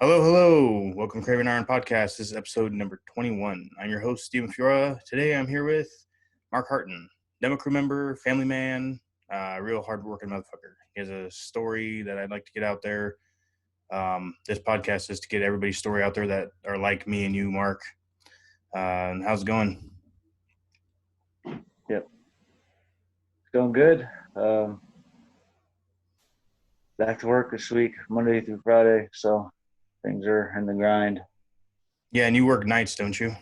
Hello. Welcome to CRAV'IN IRON PODCAST. This is episode number 21. I'm your host, Stephen Fiora. Today I'm here with Mark Hartin, Demo Crew Member, family man, real hard-working motherfucker. He has a story that I'd like to get out there. This podcast is to get everybody's story out there that are like me and you, Mark. How's it going? Yep. It's going good. Back to work this week, Monday through Friday, so things are in the grind. Yeah, and you work nights, don't you?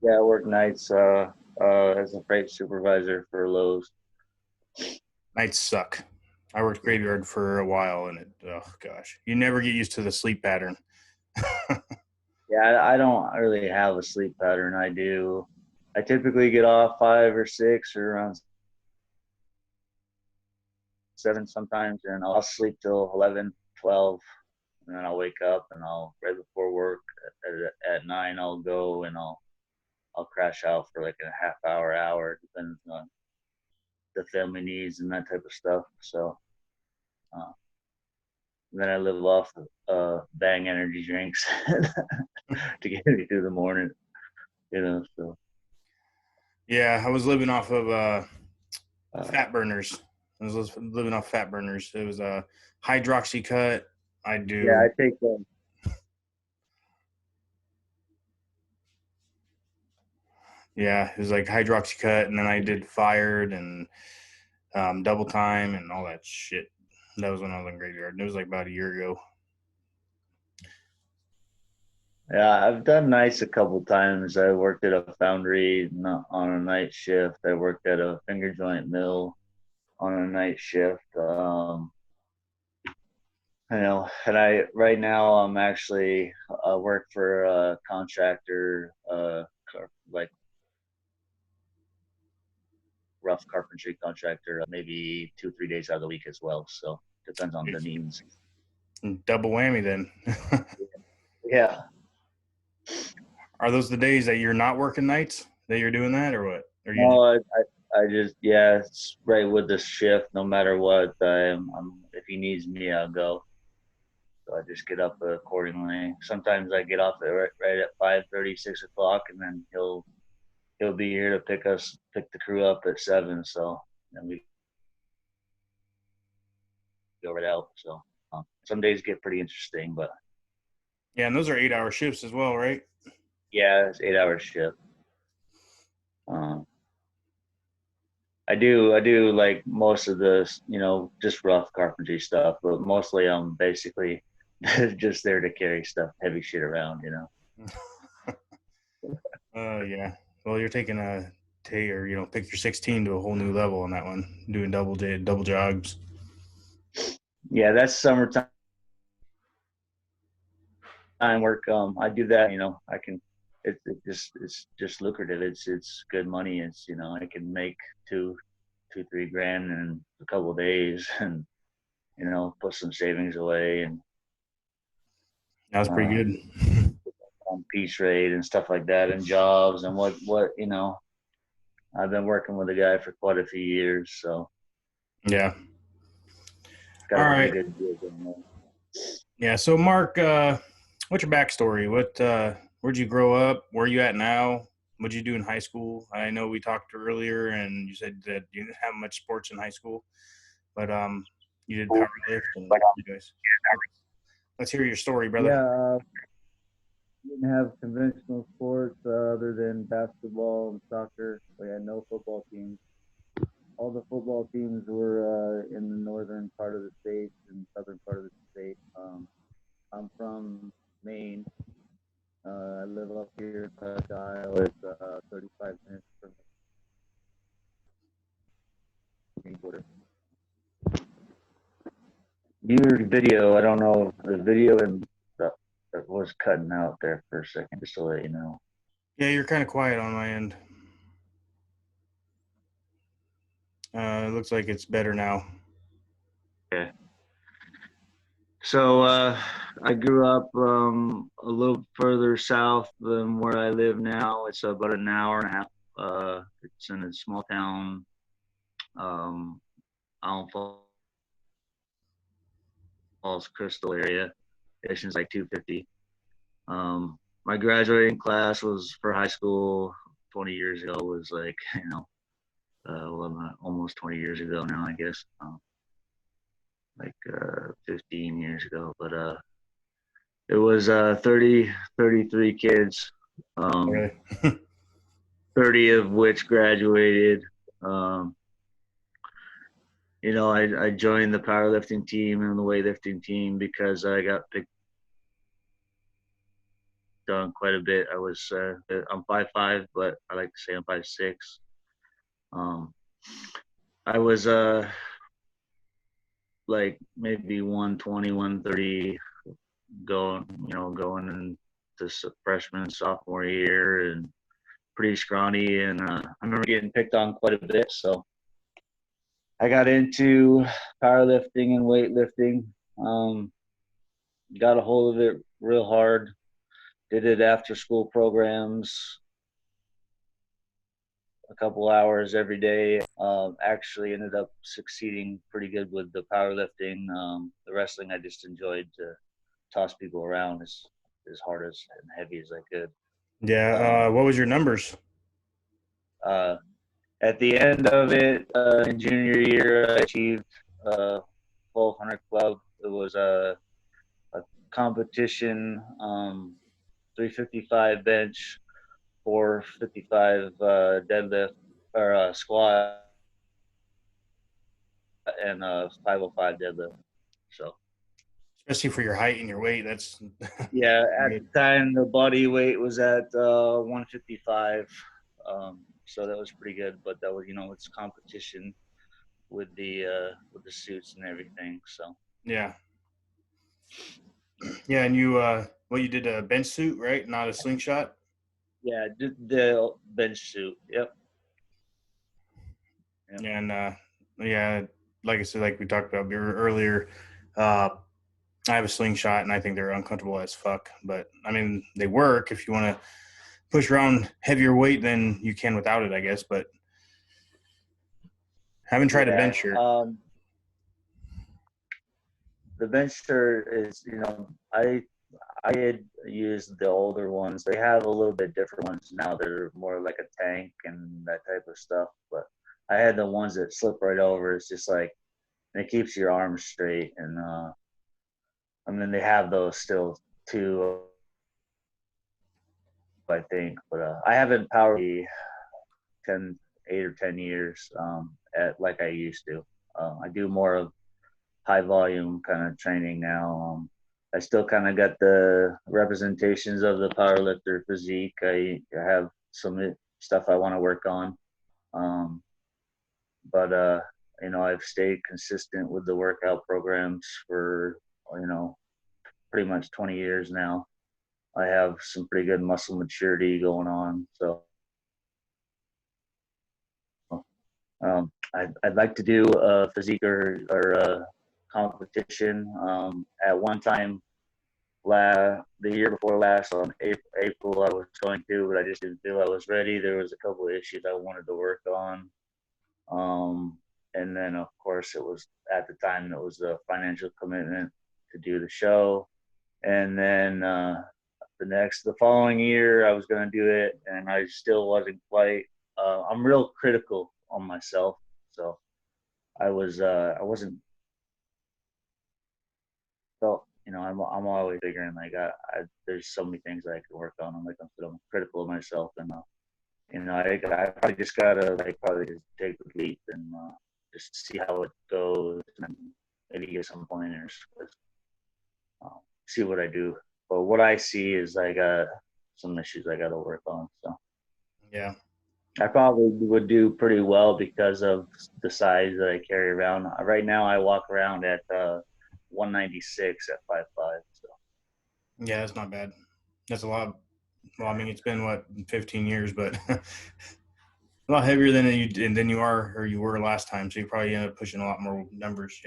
Yeah, I work nights as a freight supervisor for Lowe's. Nights suck. I worked graveyard for a while, and you never get used to the sleep pattern. Yeah, I don't really have a sleep pattern. I typically get off 5 or 6 or around 7 sometimes, and I'll sleep till 11, 12, and then I'll wake up and right before work at 9, I'll go and I'll crash out for like a half hour, depending on the family needs and that type of stuff. So then I live off Bang energy drinks to get me through the morning, so. Yeah, I was living off of fat burners. I was living off fat burners. It was a hydroxy cut. I take them. Yeah, it was like hydroxy cut, and then I did fired and double time and all that shit. That was when I was in graveyard. And it was like about a year ago. Yeah, I've done nights a couple times. I worked at a foundry on a night shift. I worked at a finger joint mill on a night shift. And right now I'm actually work for a contractor, like rough carpentry contractor, maybe 2-3 days out of the week as well. So depends on the needs. Double whammy then. Yeah. Are those the days that you're not working nights that you're doing that, or what? No, I just, it's right with the shift. No matter what, if he needs me, I'll go. So I just get up accordingly. Sometimes I get off right at 5:30, 6 o'clock, and then he'll be here to pick the crew up at 7. So then we go right out. So some days get pretty interesting, but yeah, and those are 8-hour shifts as well, right? Yeah, it's 8-hour shift. I do like most of the, just rough carpentry stuff, but mostly I'm basically just there to carry heavy shit around, Yeah. Well, you're taking pick your 16 to a whole new level on that one, doing double jobs. Yeah, that's summertime work. I do that, I can. It's just lucrative. It's good money. It's I can make $2-3 grand in a couple of days, and put some savings away, and That was pretty good. on piece rate and stuff like that, and jobs and what I've been working with a guy for quite a few years, so yeah. Got all a right. good deal going on. Yeah. So Mark, what's your backstory? Where'd you grow up? Where are you at now? What'd you do in high school? I know we talked earlier, and you said that you didn't have much sports in high school, but you did power lift and you guys. Let's hear your story, brother. Yeah, didn't have conventional sports other than basketball and soccer. We had no football teams. All the football teams were in the northern part of the state and southern part of the state. I'm from Maine. I live up here in Prescott, Iowa. It's 35 minutes from the Maine border. Your video, I don't know, the video and that was cutting out there for a second, just to let you know. Yeah, you're kind of quiet on my end. It looks like it's better now. Okay. So I grew up a little further south than where I live now. It's about an hour and a half. It's in a small town, Allen Falls, Crystal area. Addition's like 250. My graduating class was for high school 20 years ago was like, almost 20 years ago now, I guess. 15 years ago, but it was 33 kids, Really? 30 of which graduated. I joined the powerlifting team and the weightlifting team because I got picked on quite a bit. I'm 5'5", but I like to say I'm 5'6". I was like maybe 120, 130 going into freshman, sophomore year, and pretty scrawny. And I remember getting picked on quite a bit. So I got into powerlifting and weightlifting. Got a hold of it real hard. Did it after school programs, a couple hours every day. Actually ended up succeeding pretty good with the powerlifting. The wrestling I just enjoyed to toss people around as hard as and heavy as I could. Yeah. What was your numbers? At the end of it, in junior year, I achieved 1200 club. It was a competition, 355 bench, 455 deadlift or squat, and 505 deadlift. So, especially for your height and your weight, that's yeah, at the time the body weight was at 155. So that was pretty good, but that was, it's competition with the suits and everything. So yeah. Yeah, and you did a bench suit, right? Not a slingshot. yeah, the bench suit. Yep. Yeah, and yeah, like I said, like we talked about earlier, I have a slingshot, and I think they're uncomfortable as fuck. But I mean, they work if you want to push around heavier weight than you can without it, I guess. But haven't tried a bench shirt. The bench shirt is, I had used the older ones. They have a little bit different ones now. They're more like a tank and that type of stuff. But I had the ones that slip right over. It's just like it keeps your arms straight, and I mean they have those still too, I think. But I haven't powered 8 or 10 years at like I used to. I do more of high volume kind of training now. I still kind of got the representations of the powerlifter physique. I have some stuff I want to work on. But I've stayed consistent with the workout programs for, pretty much 20 years now. I have some pretty good muscle maturity going on. So I'd like to do a physique or a competition. At one time, the year before last, on April, I was going to, but I just didn't feel I was ready. There was a couple of issues I wanted to work on. And then, of course, it was at the time, it was the financial commitment to do the show. And then the following year, I was going to do it, and I still wasn't quite. I'm real critical on myself, so I wasn't felt. I'm always figuring like there's so many things I can work on. I'm critical of myself, and I probably just gotta probably just take the leap and just see how it goes, and maybe get some pointers. See what I do. But what I see is I got some issues I got to work on. So Yeah. I probably would do pretty well because of the size that I carry around. Right now, I walk around at 196 at 5'5". So Yeah, that's not bad. That's a lot. Well, I mean, it's been 15 years, but a lot heavier than you are or you were last time. So you probably end up pushing a lot more numbers.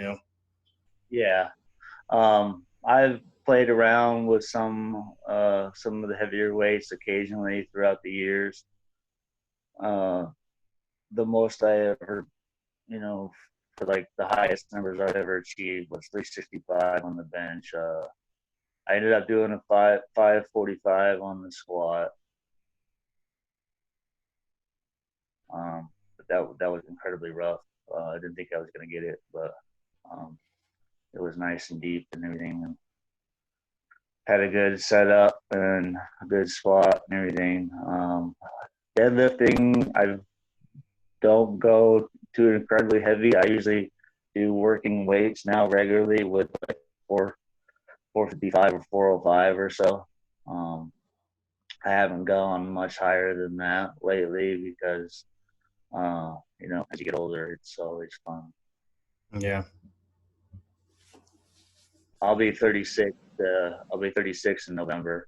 Yeah, I've played around with some of the heavier weights occasionally throughout the years. The most I ever, for like the highest numbers I've ever achieved was 365 on the bench. I ended up doing a 545 on the squat. But that was incredibly rough. I didn't think I was going to get it, but it was nice and deep and everything. And had a good setup and a good squat and everything. Deadlifting, I don't go too incredibly heavy. I usually do working weights now regularly with like 455 or 405 or so. I haven't gone much higher than that lately because, as you get older, it's always fun. Yeah. I'll be 36. I'll be 36 in November.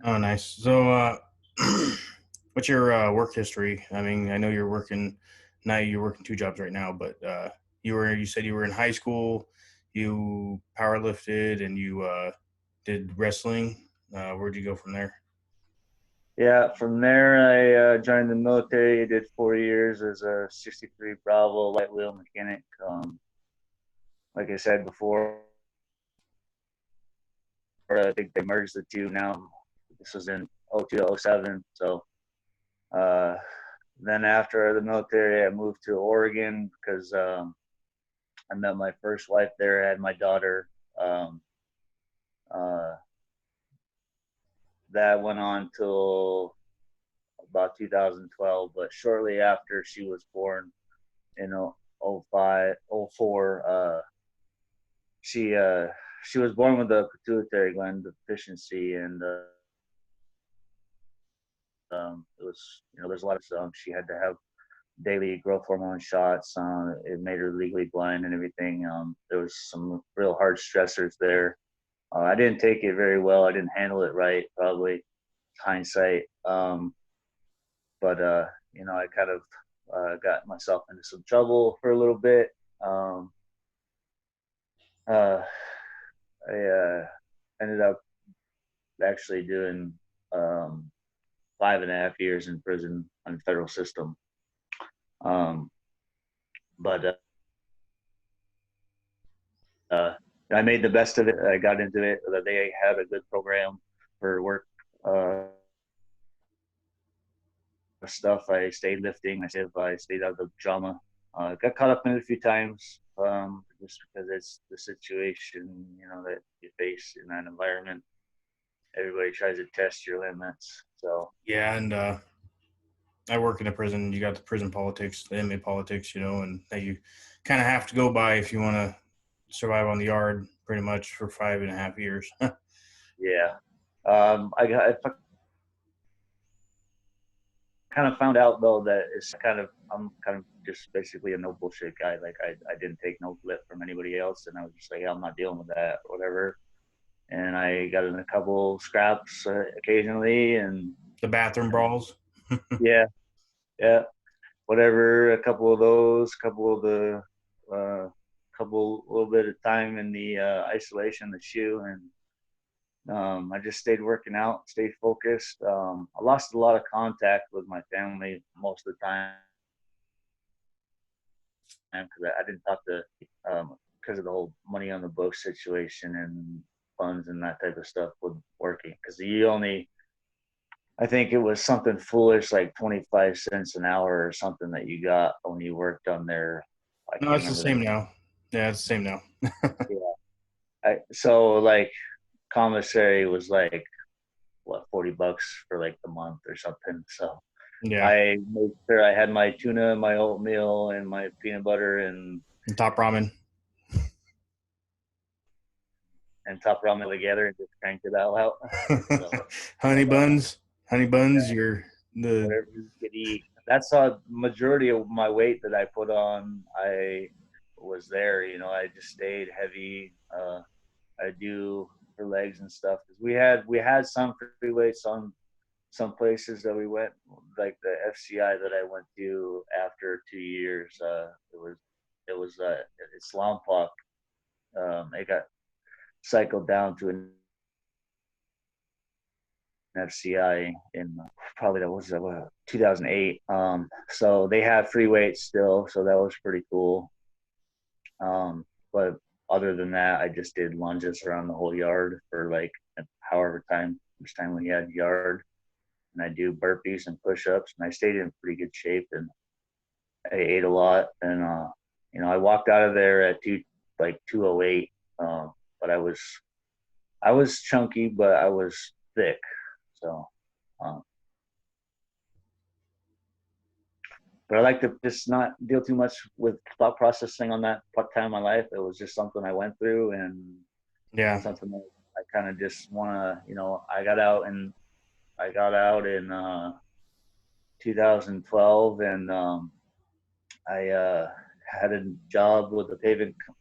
Oh, nice. So, what's your work history? I mean, I know you're working two jobs right now, but you said you were in high school, you power lifted, and you did wrestling. Where'd you go from there? Yeah, from there I joined the military. I did 4 years as a 63 Bravo light wheel mechanic. Like I said before, I think they merged the two now. This was in 02 to 07. So then after the military, I moved to Oregon because I met my first wife there. I had my daughter. Uh, that went on till about 2012, but shortly after she was born in 05, 04, she was born with a pituitary gland deficiency, and it was, there's a lot of stuff. She had to have daily growth hormone shots. It made her legally blind and everything. There was some real hard stressors there. I didn't take it very well. I didn't handle it right, probably hindsight. But I kind of got myself into some trouble for a little bit. I ended up actually doing 5.5 years in prison on the federal system. But I made the best of it. I got into it. They had a good program for work stuff. I stayed lifting. I stayed out of the drama. Got caught up in it a few times, just because it's the situation, that you face in that environment. Everybody tries to test your limits. So Yeah, and I work in a prison. You got the prison politics, the inmate politics, and that you kind of have to go by if you want to survive on the yard, pretty much for 5.5 years. yeah, I kind of found out though that I'm kind of just basically a no bullshit guy. Like I didn't take no lip from anybody else, and I was just like, I'm not dealing with that, or whatever. And I got in a couple scraps occasionally, and The bathroom brawls. yeah, whatever. A couple of those, couple little bit of time in the isolation, the shoe, and I just stayed working out, stayed focused. I lost a lot of contact with my family most of the time because I didn't talk to, because of the whole money on the books situation and funds and that type of stuff with working. Because I think it was something foolish like 25 cents an hour or something that you got when you worked on there. I No, can't it's the remember same now. Yeah, it's the same now. Yeah. So like commissary was like what, $40 for like the month or something. So Yeah. I made sure I had my tuna, my oatmeal, and my peanut butter and Top ramen. top ramen together and just cranked it all out. So, Honey buns. yeah, You're the whatever you could eat. That's a majority of my weight that I put on. I was there. I just stayed heavy. I do for legs and stuff because we had some free weights on some places that we went, like the FCI that I went to after 2 years. It was it's Lompoc. It got cycled down to an FCI in probably that was 2008. So they have free weights still, so that was pretty cool. But other than that, I just did lunges around the whole yard for like however much time we had yard. And I do burpees and push-ups, and I stayed in pretty good shape, and I ate a lot. And I walked out of there at 208. But I was chunky, but I was thick. So, but I like to just not deal too much with thought processing on that time of my life. It was just something I went through, and something that I kind of just want to, I got out in 2012, and I had a job with the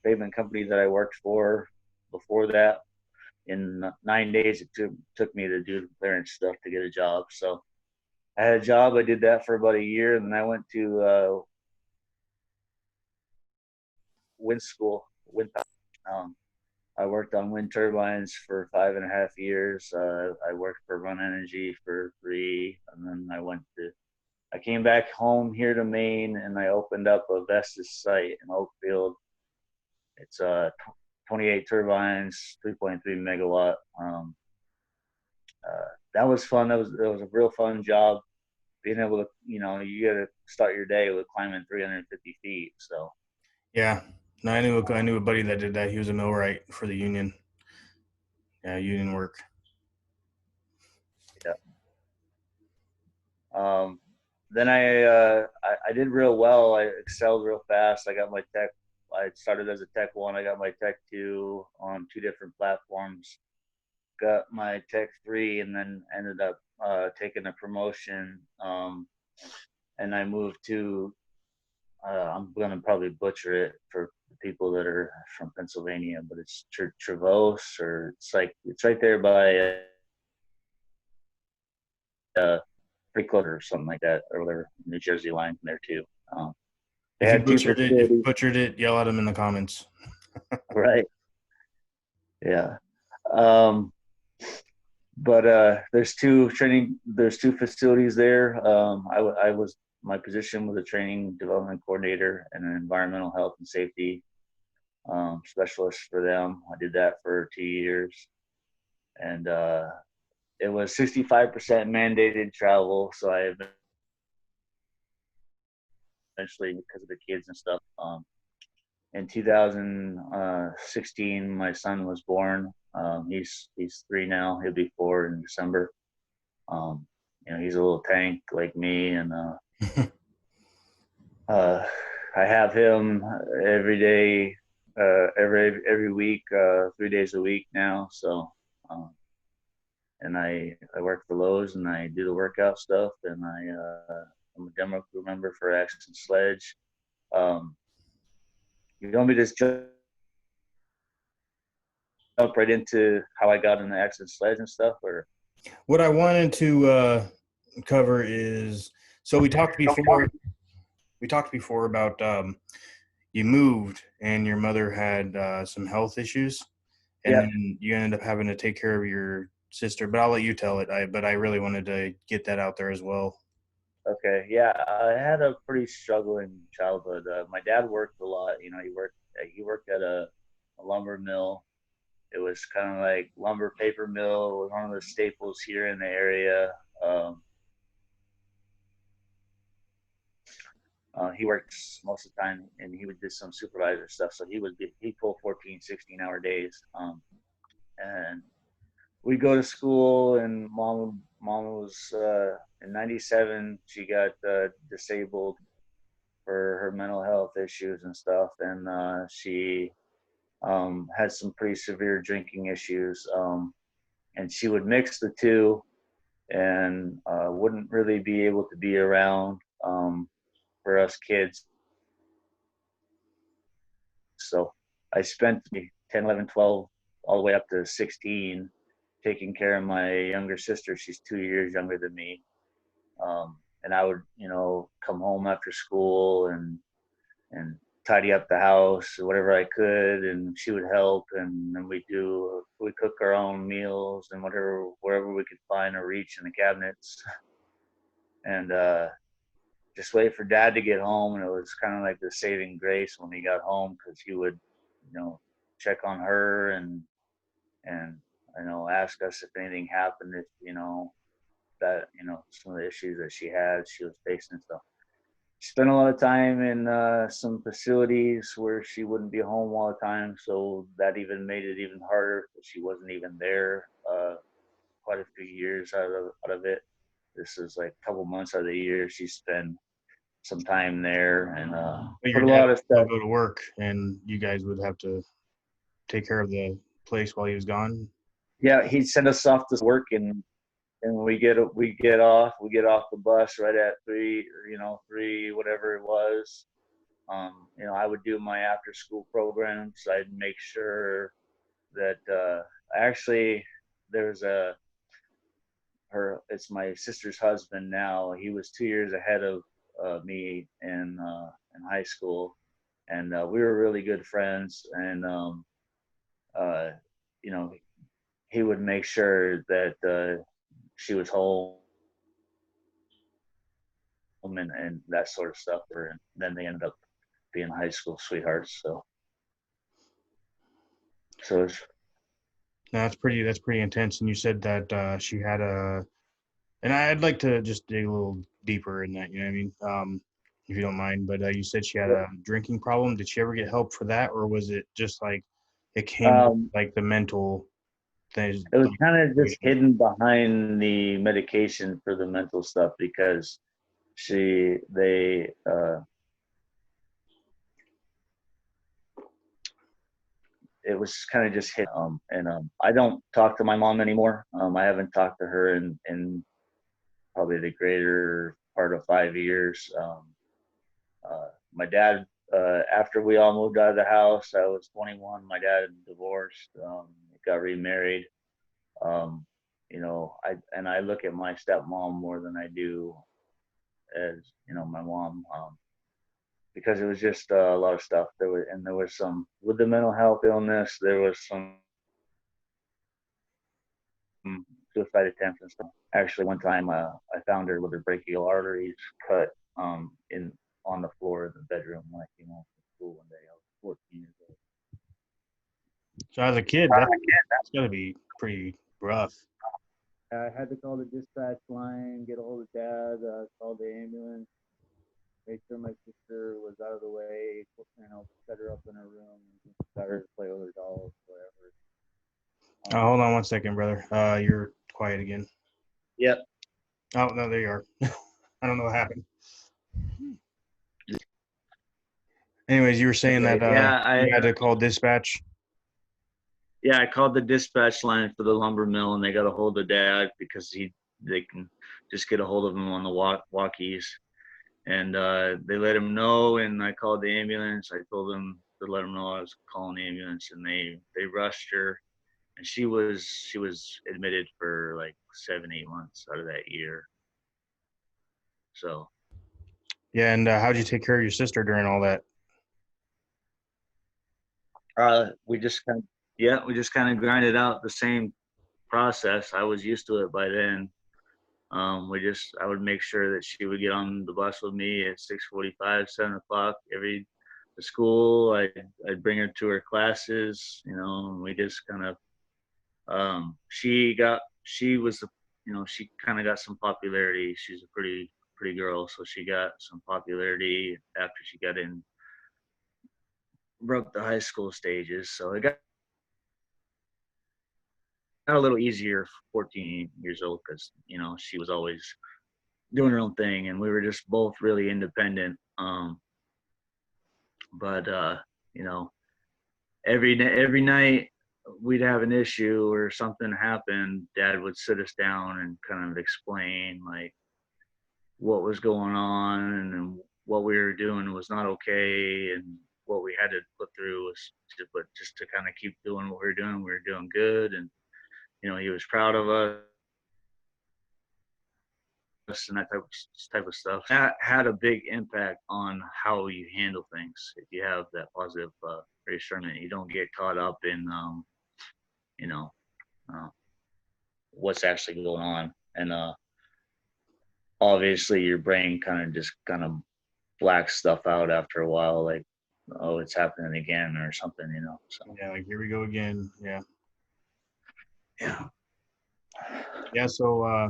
pavement company that I worked for before that. In 9 days, it took me to do the clearance stuff to get a job. So I had a job. I did that for about a year, and then I went to wind school. I worked on wind turbines for 5.5 years. I worked for Run Energy for 3, and then I came back home here to Maine, and I opened up a Vestas site in Oakfield. It's 28 turbines, 3.3 megawatt. That was fun. That was a real fun job. Being able to, you got to start your day with climbing 350 feet. So. Yeah. No, I knew a buddy that did that. He was a millwright for the union. Yeah, union work. Yeah. Then I did real well. I excelled real fast. I got my tech. I started as a tech 1. I got my tech 2 on 2 different platforms. Got my tech 3, and then ended up taking a promotion. And I moved to. I'm gonna probably butcher it for people that are from Pennsylvania, but it's Trevose, or it's right there by Freecloder or something like that, or whatever. New Jersey line there too. They If you butchered it, yell at them in the comments. Right. Yeah. But there's 2 facilities there. My position was a training development coordinator and an environmental health and safety specialist for them. I did that for 2 years, and it was 65% mandated travel. So I eventually, because of the kids and stuff, in 2016, my son was born. He's 3 now. He'll be 4 in December. He's a little tank like me, and I have him every day, every week, 3 days a week now. So, and I work for Lowe's, and I do the workout stuff, and I'm a demo crew member for Action Sledge. You want me to just jump right into how I got into Action Sledge and stuff, or? What I wanted to cover is, so we talked before about you moved and your mother had some health issues, and then you ended up having to take care of your sister. But I'll let you tell it. But I really wanted to get that out there as well. Okay, yeah, I had a pretty struggling childhood. My dad worked a lot. He worked at a lumber mill. It was kind of like lumber paper mill. It was one of the staples here in the area. He worked most of the time, and he would do some supervisor stuff. So he'd pull 14, 16-hour days. And we'd go to school, and mom was in 97. She got disabled for her mental health issues and stuff, and she had some pretty severe drinking issues. And she would mix the two, and wouldn't really be able to be around for us kids. So I spent 10, 11, 12, all the way up to 16, taking care of my younger sister. She's 2 years younger than me. And I would, come home after school and tidy up the house, whatever I could, and she would help. And then we cook our own meals and wherever we could find or reach in the cabinets. And just wait for Dad to get home. And it was kind of like the saving grace when he got home, because he would, check on her and ask us if anything happened, if that some of the issues that she was facing. So she spent a lot of time in some facilities where she wouldn't be home all the time, so that even made it even harder. She wasn't even there quite a few years out of it. This is like a couple months out of the year she spent some time there, and put a lot of stuff. Go to work, and you guys would have to take care of the place while he was gone. Yeah, he'd send us off to work, and we get off the bus right at 3, whatever it was. I would do my after school programs. I'd make sure that actually there's it's my sister's husband now. He was 2 years ahead of me in high school, and we were really good friends. And he would make sure that she was home and that sort of stuff. And then they ended up being high school sweethearts. So it's, that's pretty intense. And you said that she had and I'd like to just dig a little deeper in that, you know what I mean? If you don't mind, but you said she had a drinking problem. Did she ever get help for that, or was it just like it came with, like, the mental things? It was kind of just hidden behind the medication for the mental stuff, because it was kind of just hit. I don't talk to my mom anymore. I haven't talked to her in probably the greater part of 5 years. My dad, after we all moved out of the house, I was 21. My dad divorced, got remarried. I look at my stepmom more than I do as my mom, because it was just a lot of stuff. There was some with the mental health illness. There was some suicide attempts and stuff. Actually, one time I found her with her brachial arteries cut on the floor of the bedroom, like from school one day. I was 14 years old. So as a kid, that's gotta be pretty rough. I had to call the dispatch line, get a hold of Dad, call the ambulance, make sure my sister was out of the way, set her up in her room, and got her to play with her dolls, whatever. Hold on one second, brother. You're quiet again. Yep. Oh, no, there you are. I don't know what happened. Anyways, you were saying that you had to call dispatch. Yeah, I called the dispatch line for the lumber mill, and they got a hold of Dad because they can just get a hold of him on the walkies. And they let him know, and I called the ambulance. I told them to let him know I was calling the ambulance, and they rushed her, and she was admitted for like 7-8 months out of that year. So. Yeah, and how'd you take care of your sister during all that? We just kind of grinded out the same process. I was used to it by then. I would make sure that she would get on the bus with me at 6:45, 7 o'clock to school. I'd bring her to her classes, and we just kind of, she kind of got some popularity. She's a pretty girl, so she got some popularity after she broke the high school stages. So it got a little easier for 14 years old, because she was always doing her own thing, and we were just both really independent. But every night we'd have an issue or something happened. Dad would sit us down and kind of explain like what was going on, and what we were doing was not okay, and what we had to put through was just to kind of keep doing what we were doing. We were doing good, and he was proud of us and that type of stuff. That had a big impact on how you handle things. If you have that positive reassurance, you don't get caught up in what's actually going on. And obviously your brain kind of blacks stuff out after a while. Like oh, it's happening again or something, so Yeah, like here we go again. Yeah. yeah. Yeah. So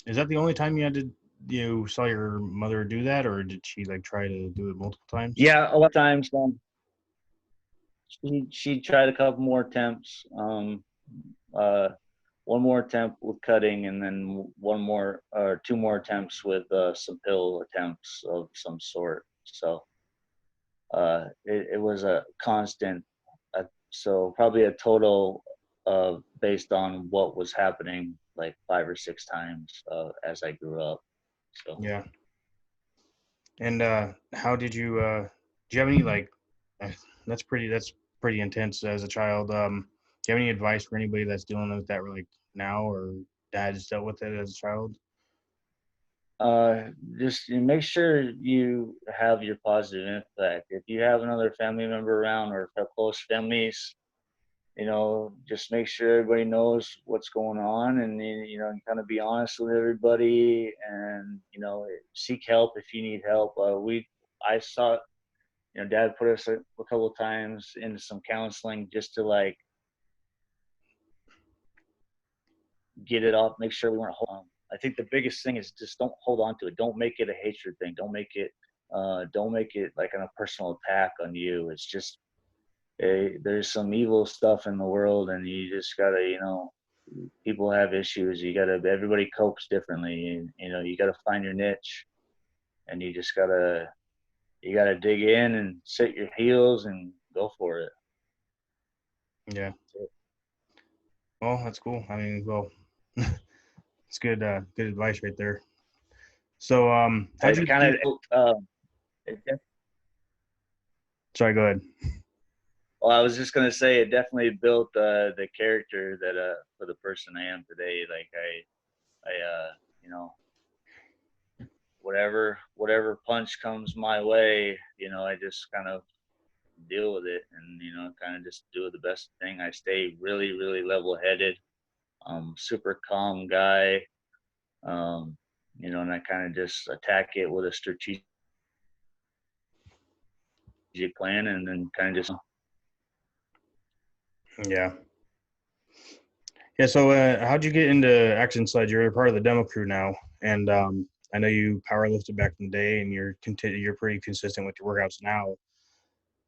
is that the only time you saw your mother do that, or did she like try to do it multiple times? Yeah, a lot of times she tried a couple more attempts. Uh, one more attempt with cutting, and then one more or two more attempts with some pill attempts of some sort. So it was a constant. So probably a total based on what was happening, like 5 or 6 times as I grew up. So Yeah. And how do you have any like uh, that's pretty intense as a child. Do you have any advice for anybody that's dealing with that like now or has dealt with it as a child? uh, just make sure you have your positive impact. If you have another family member around or close families, just make sure everybody knows what's going on, and kind of be honest with everybody, and seek help if you need help. I saw, Dad put us a couple of times into some counseling just to like get it off, make sure we weren't holding on. I think the biggest thing is just don't hold on to it. Don't make it a hatred thing. Don't make it like a personal attack on you. It's just there's some evil stuff in the world, and you just gotta, people have issues. Everybody copes differently, and you gotta find your niche, and you gotta dig in and set your heels and go for it. Yeah. Well, that's cool. I mean, well, it's good advice right there. So how'd you It kind get? of, Sorry, go ahead. well, I was just gonna say it definitely built the character that for the person I am today. Like I whatever punch comes my way, I just kind of deal with it, and kind of just do the best thing. I stay really, really level-headed, super calm guy, um, and I kind of just attack it with a strategic plan, and then kind of just Yeah. Yeah. So how'd you get into Action Sledge? You're a part of the demo crew now, and I know you power lifted back in the day, and you're pretty consistent with your workouts now.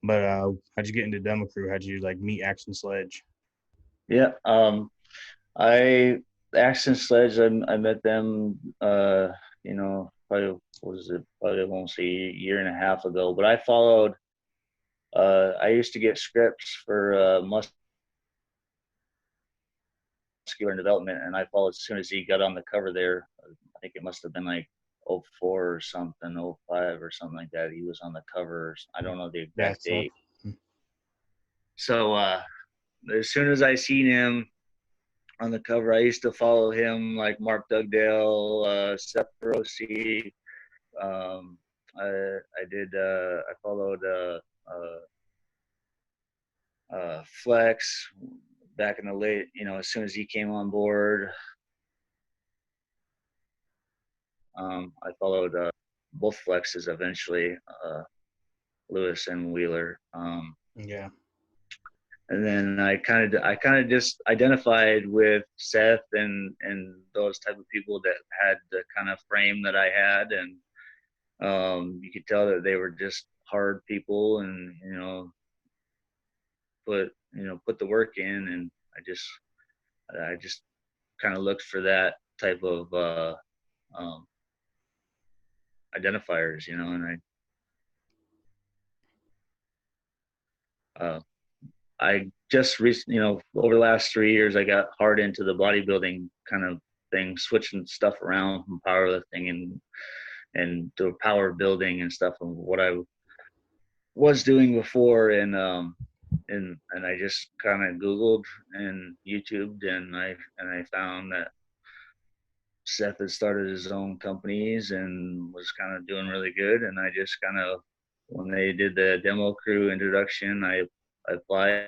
But how'd you get into demo crew? How'd you like meet Action Sledge? yeah. I Action Sledge. I met them. Probably was it probably almost a year and a half ago. But I followed. I used to get scripts for muscular development, and I followed as soon as he got on the cover there. I think it must have been like '04 or something, '05 or something like that. He was on the cover. I don't know the Yeah. exact So date. So as soon as I seen him on the cover, I used to follow him like Mark Dugdale, Seth Rossi. Um, I did. I followed Flex back in the late. As soon as he came on board, I followed both Flexes eventually, Lewis and Wheeler. yeah. And then I kind of just identified with Seth and those type of people that had the kind of frame that I had, and you could tell that they were just hard people, and put the work in, and I just kind of looked for that type of um, identifiers, and I just recently, over the last 3 years, I got hard into the bodybuilding kind of thing, switching stuff around from powerlifting and to power building and stuff, and what I was doing before, and I just kind of Googled and YouTubed, and I found that Seth had started his own companies and was kind of doing really good, and I just kind of, when they did the demo crew introduction, I applied,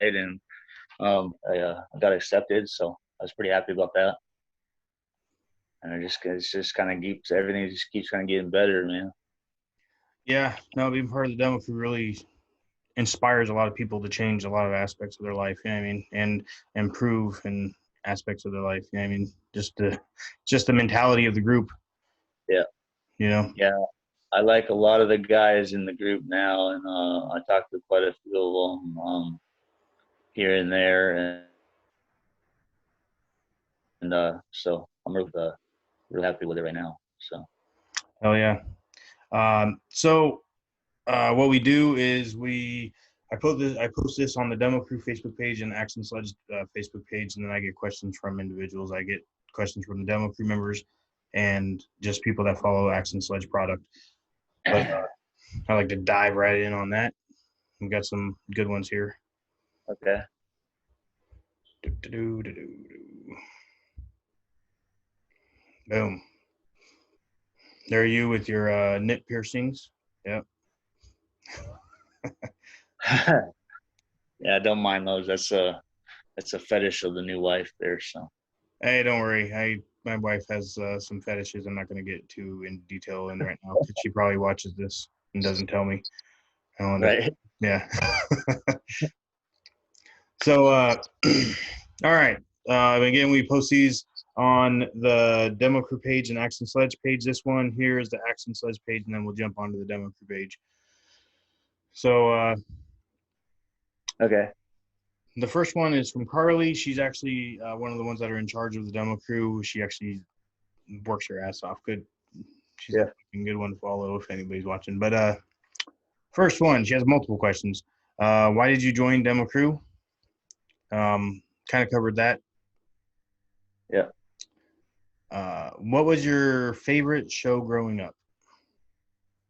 and I got accepted, so I was pretty happy about that. And it's just kind of keeps everything just keeps kind of getting better, man. Yeah, no, being part of the demo crew really inspires a lot of people to change a lot of aspects of their life. You know what I mean, and improve in aspects of their life. You know what I mean, just the mentality of the group. Yeah. You know. Yeah. I like a lot of the guys in the group now, and I talked to quite a few of them here and there, and so I'm real happy with it right now. So. Hell yeah. So what we do is I post this on the Demo Crew Facebook page and Action Sledge Facebook page, and then I get questions from individuals. I get questions from the Demo Crew members and just people that follow Action Sledge product. But I like to dive right in on that. We've got some good ones here. Okay. Boom. There you with your nip piercings. Yep. Yeah, I don't mind those. That's a fetish of the new wife there. So. Hey, don't worry. My wife has some fetishes. I'm not going to get too in detail in right now because she probably watches this and doesn't tell me. I don't Right. Yeah. So, all right. Again, we post these on the Demo Crew page and Action Sledge page. This one here is the Action Sledge page, and then we'll jump onto the Demo Crew page. So, Okay. the first one is from Carly. She's actually one of the ones that are in charge of the Demo Crew. She actually works her ass off. She's a fucking good one to follow if anybody's watching. But first one, she has multiple questions. Why did you join Demo Crew? Kind of covered that. Yeah. What was your favorite show growing up?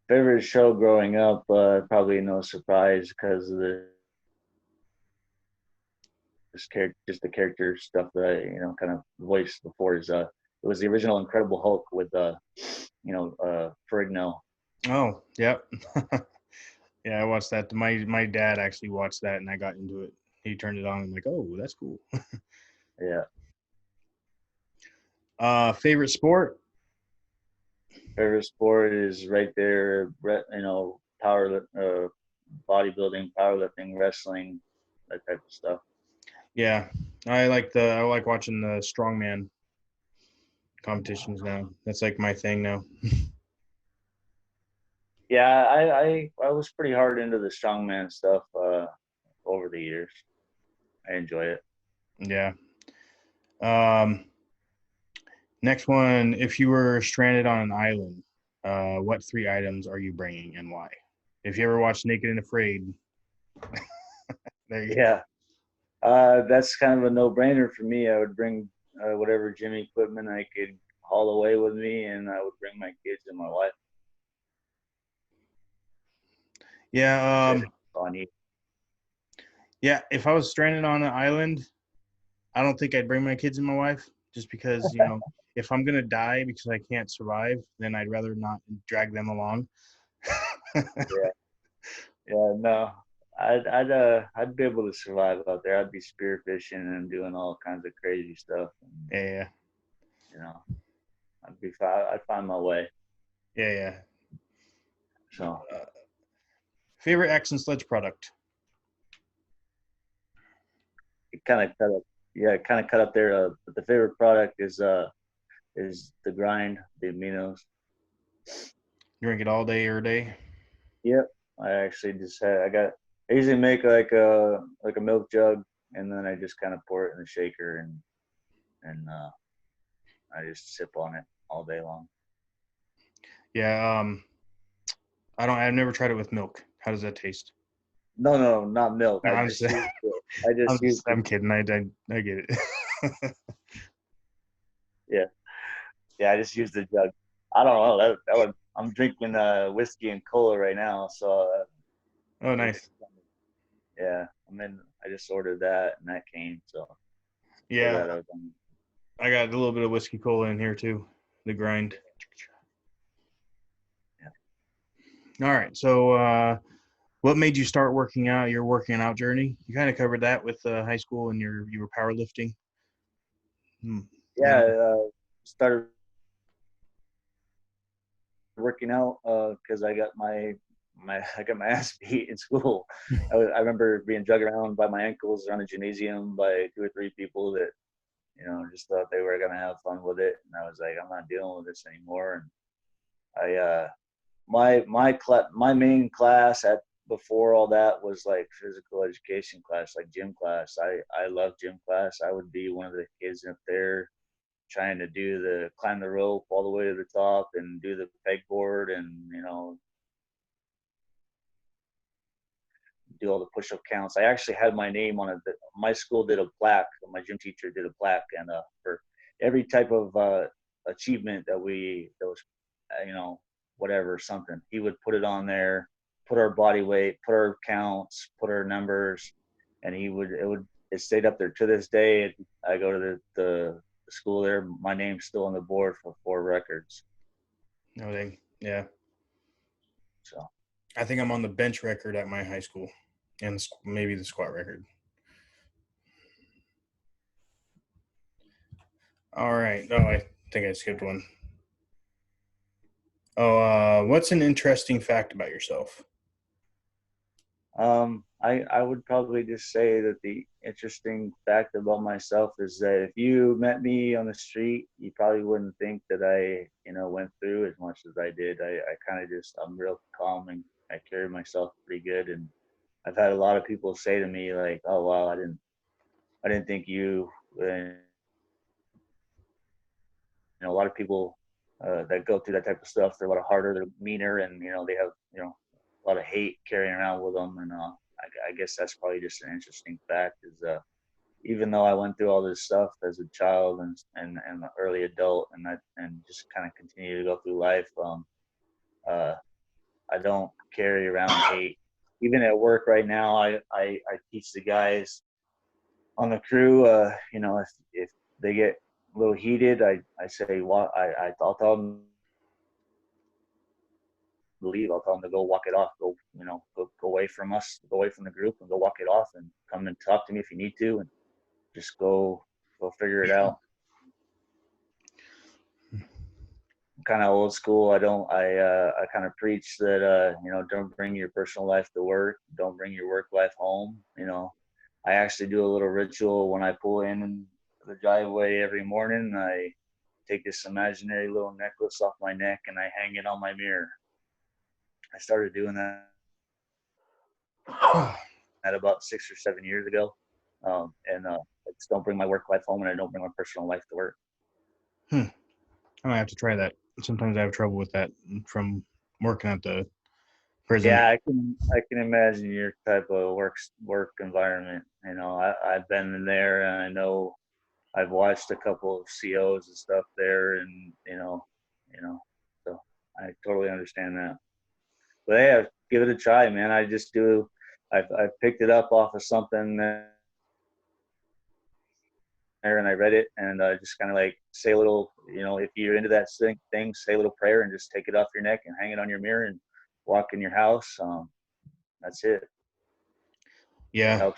Favorite show growing up, probably no surprise because of just the character stuff that I kind of voiced before is it was the original Incredible Hulk with Ferrigno. Oh, yep. Yeah, I watched that. My dad actually watched that, and I got into it. He turned it on. I'm like, oh, that's cool. Yeah. Favorite sport? Favorite sport is right there. Bodybuilding, powerlifting, wrestling, that type of stuff. Yeah, I like watching the strongman competitions now. That's like my thing now. Yeah, I was pretty hard into the strongman stuff over the years. I enjoy it. Yeah. Next one, if you were stranded on an island, what 3 items are you bringing and why? If you ever watched Naked and Afraid, there you go. Yeah. That's kind of a no-brainer for me. I would bring whatever gym equipment I could haul away with me, and I would bring my kids and my wife. Yeah. On you. Yeah. If I was stranded on an island, I don't think I'd bring my kids and my wife just because, if I'm going to die because I can't survive, then I'd rather not drag them along. Yeah. Yeah. No. I'd be able to survive out there. I'd be spearfishing and doing all kinds of crazy stuff. Yeah. I'd be fine. I'd find my way. Yeah. So. Favorite Action Sledge product? It kind of cut up. Yeah, it kind of cut up there. But the favorite product is the grind, the aminos. Drink it all day, every day? Yep. I actually I usually make like a milk jug, and then I just kind of pour it in the shaker and I just sip on it all day long. Yeah. I've never tried it with milk. How does that taste? No, not milk. No, I'm kidding. I get it. Yeah. I just use the jug. I don't know. I'm drinking whiskey and cola right now, so. Oh, nice. Yeah, I just ordered that, and that came. So. Yeah. I got a little bit of whiskey cola in here too. The grind. Yeah. All right. So, what made you start working out? Your working out journey? You kind of covered that with high school and you were powerlifting. Yeah, started working out because I got my I got my ass beat in school. I remember being dragged around by my ankles around the gymnasium by 2 or 3 people that, just thought they were gonna have fun with it, and I was like, I'm not dealing with this anymore. And my main class before all that was like physical education class, like gym class. I love gym class. I would be one of the kids up there trying to climb the rope all the way to the top and do the pegboard and, do all the push-up counts. I actually had my name on it. My school did a plaque. My gym teacher did a plaque, and for every type of achievement that was, whatever, something, he would put it on there, put our body weight, put our counts, put our numbers, and it stayed up there to this day. I go to the school there. My name's still on the board for 4 records. No dang. Yeah. So I think I'm on the bench record at my high school, and maybe the squat record. All right. Oh, I think I skipped one. Oh, what's an interesting fact about yourself? I would probably just say that the interesting fact about myself is that if you met me on the street, you probably wouldn't think that I, went through as much as I did. I kind of I'm real calm, and I carry myself pretty good. And I've had a lot of people say to me like, "Oh wow, I didn't think you." And, a lot of people that go through that type of stuff, they're a lot harder, they're meaner, and they have a lot of hate carrying around with them. And I guess that's probably just an interesting fact is even though I went through all this stuff as a child and an early adult, and just kind of continue to go through life, I don't carry around hate. Even at work right now, I teach the guys on the crew, if they get a little heated, I say, well, I'll tell them to leave. I'll tell them to go walk it off. Go away from us, go away from the group, and go walk it off, and come and talk to me if you need to, and just go figure it out. Kind of old school. I kind of preach that don't bring your personal life to work. Don't bring your work life home. I actually do a little ritual when I pull in the driveway every morning. I take this imaginary little necklace off my neck and I hang it on my mirror. I started doing that about 6 or 7 years ago. And I just don't bring my work life home, and I don't bring my personal life to work. I might have to try that. Sometimes I have trouble with that from working at the prison. Yeah, I can imagine your type of work environment. I've been in there, and I know I've watched a couple of COs and stuff there, and so I totally understand that. But yeah, give it a try, man. I've picked it up off of something there, and I read it, and I just kind of like say a little, if you're into that thing, say a little prayer and just take it off your neck and hang it on your mirror and walk in your house. That's it. Yeah,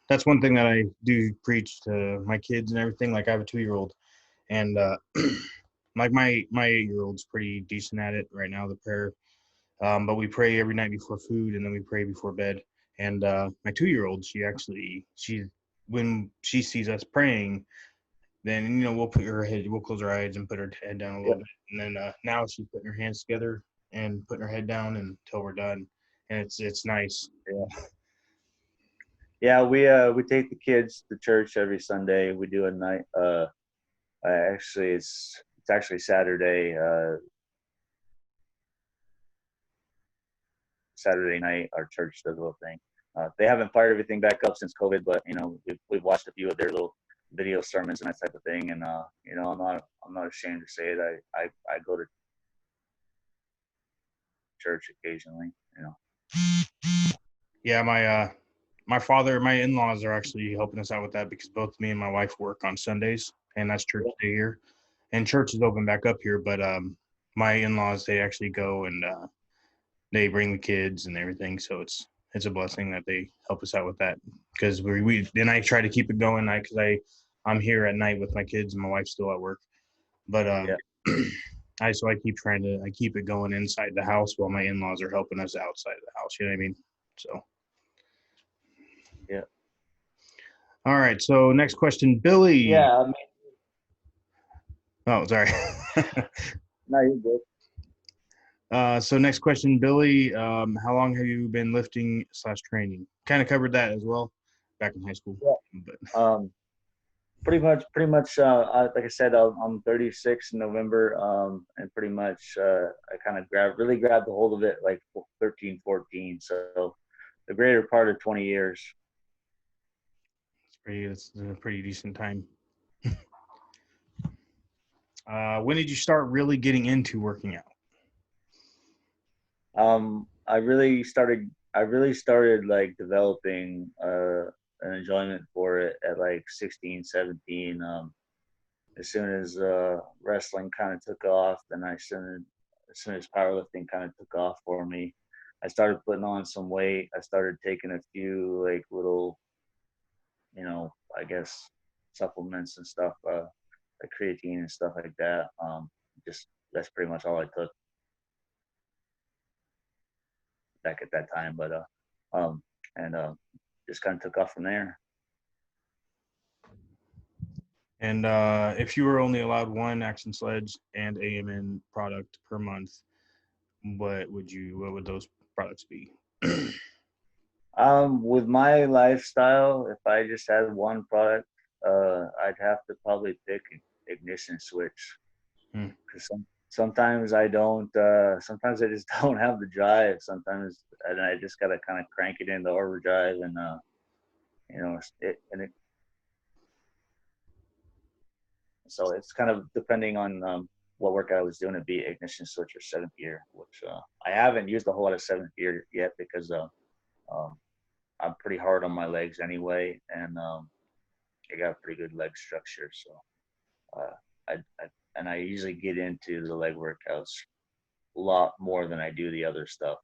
that's one thing that I do preach to my kids and everything. Like I have a 2-year-old, and like my 8-year-old's pretty decent at it right now, the prayer. But we pray every night before food, and then we pray before bed. And my 2-year-old, when she sees us praying, then we'll close our eyes and put her head down a little bit, and then now she's putting her hands together and putting her head down until we're done, and it's nice. Yeah, we take the kids to church every Sunday. We do a night. Actually, it's actually Saturday. Saturday night, our church does a little thing. They haven't fired everything back up since COVID, but we've watched a few of their little video sermons and that type of thing. And I'm not ashamed to say it. I go to church occasionally. Yeah, my in-laws are actually helping us out with that because both me and my wife work on Sundays, and that's church day here. And church is open back up here, but my in-laws, they actually go and they bring the kids and everything. So it's a blessing that they help us out with that, because then I try to keep it going because I'm here at night with my kids and my wife's still at work. But So I keep it going inside the house while my in-laws are helping us outside of the house. You know what I mean? So. Yeah. All right. So next question, Billy. Yeah. I mean, Oh, sorry. no, you're good. So next question, Billy. How long have you been lifting / training? Kind of covered that as well back in high school. Yeah. But Pretty much. Like I said, I'm 36 in November. And pretty much, I kind of really grabbed a hold of it like 13, 14. So the greater part of 20 years. it's a pretty decent time. When did you start really getting into working out? I really started like developing an enjoyment for it at like 16, 17. As soon as wrestling kind of took off, then as soon as powerlifting kind of took off for me, I started putting on some weight. I started taking a few like little, I guess supplements and stuff, like creatine and stuff like that. Just that's pretty much all I took back at that time. But and just kind of took off from there. And if you were only allowed one Action Sledge and AMN product per month, what would those products be? With my lifestyle, if I just had one product, I'd have to probably pick ignition switch. Because sometimes I don't. Sometimes I just don't have the drive. Sometimes and I just gotta kind of crank it into overdrive, and so it's kind of depending on what workout I was doing. It'd be ignition switch or seventh gear, which I haven't used a whole lot of seventh gear yet because um, I'm pretty hard on my legs anyway, and I got a pretty good leg structure. So I usually get into the leg workouts a lot more than I do the other stuff.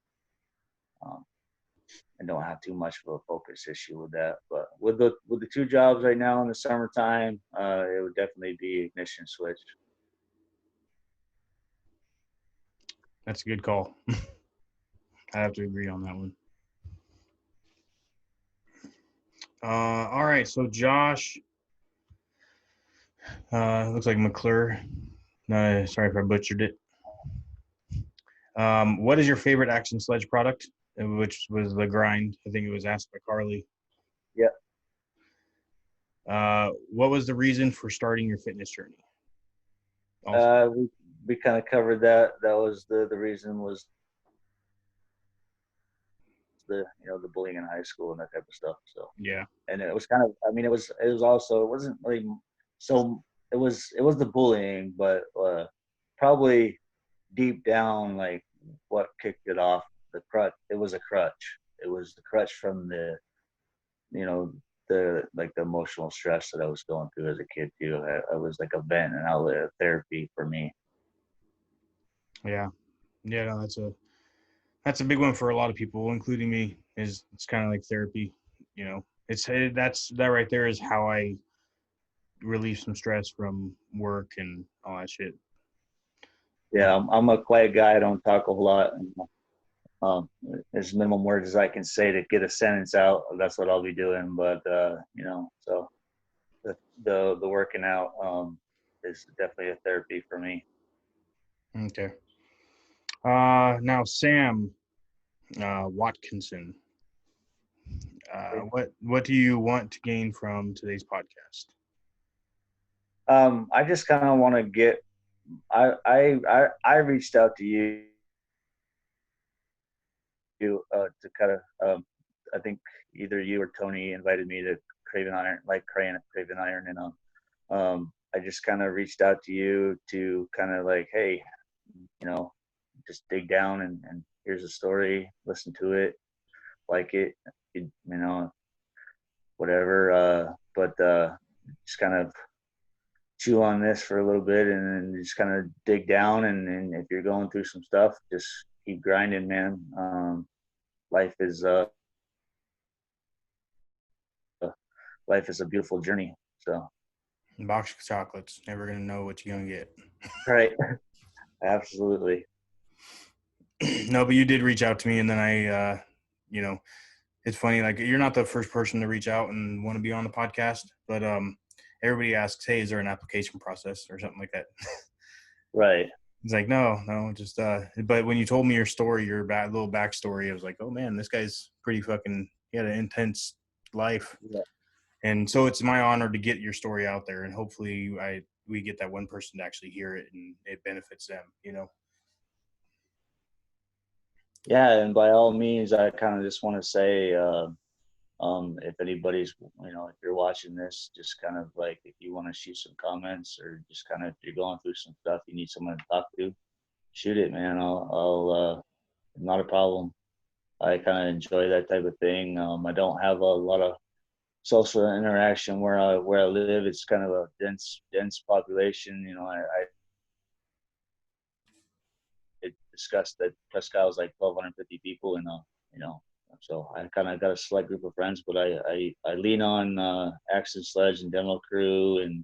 I don't have too much of a focus issue with that. But with the two jobs right now in the summertime, it would definitely be ignition switch. That's a good call. I have to agree on that one. All right, so Josh, looks like McClure. Sorry if I butchered it. What is your favorite Action Sledge product? Which was the grind. I think it was asked by Carly. Yeah. What was the reason for starting your fitness journey? We kind of covered that. That was the reason was the bullying in high school and that type of stuff. So yeah, and it was kind of, I mean, it was also, it wasn't really, so it was the bullying, but probably deep down, like what kicked it off, the crutch. It was a crutch. It was the crutch from the emotional stress that I was going through as a kid too. I was like a vent and outlet of therapy for me. Yeah, no, that's a big one for a lot of people, including me. It's kind of like therapy. That's that right there is how I relieve some stress from work and all that shit. Yeah, I'm a quiet guy. I don't talk a whole lot. As minimum words as I can say to get a sentence out. That's what I'll be doing. But so the working out is definitely a therapy for me. Okay. Now Sam Watkinson. What do you want to gain from today's podcast? I just kind of want to get. I reached out to you to kind of. I think either you or Tony invited me to CRAV'IN Iron, and I just kind of reached out to you to kind of like, hey, just dig down and here's a story, listen to it, like it, whatever. But just kind of chew on this for a little bit and then just kind of dig down. And if you're going through some stuff, just keep grinding, man. Life is a beautiful journey. So Box of chocolates. Never gonna know what you're gonna get. right. Absolutely. No, but you did reach out to me, and then I, it's funny. Like, you're not the first person to reach out and want to be on the podcast, but everybody asks, "Hey, is there an application process or something like that?" Right. It's like, no, just. But when you told me your story, your little backstory, I was like, oh man, this guy's pretty fucking. He had an intense life, Yeah. and so it's my honor to get your story out there, and hopefully, we get that one person to actually hear it, and it benefits them. Yeah, and by all means, I kind of just want to say, if anybody's, if you're watching this, just kind of like if you want to shoot some comments or just kind of if you're going through some stuff, you need someone to talk to, shoot it, man. I'll not a problem. I kind of enjoy that type of thing. I don't have a lot of social interaction where I live. It's kind of a dense population. I discussed that Prescott was like 1,250 people, and so I kind of got a select group of friends, but I lean on Action Sledge and Demo Crew and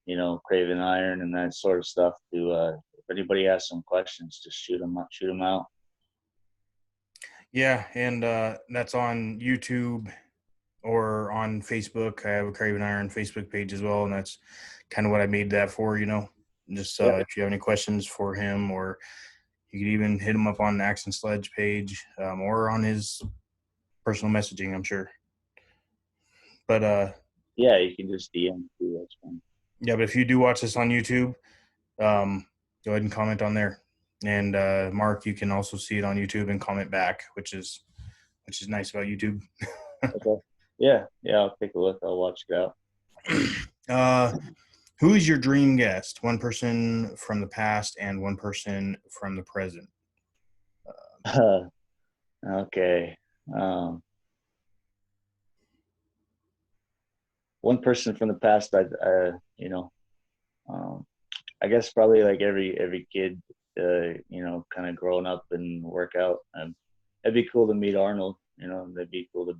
CRAV'IN Iron and that sort of stuff to if anybody has some questions, just shoot them out. Yeah, and that's on YouTube or on Facebook. I have a CRAV'IN Iron Facebook page as well, and that's kind of what I made that for. Just if you have any questions for him, or you could even hit him up on the Action Sledge page or on his personal messaging, I'm sure. But yeah, you can just DM too. That's fine. Yeah, but if you do watch this on YouTube, go ahead and comment on there. And Mark, you can also see it on YouTube and comment back, which is nice about YouTube. Okay. Yeah, I'll take a look. I'll watch it out. Who is your dream guest? One person from the past and one person from the present. Okay. One person from the past, I guess probably like every kid, kind of growing up and work out. It'd be cool to meet Arnold. That'd be cool to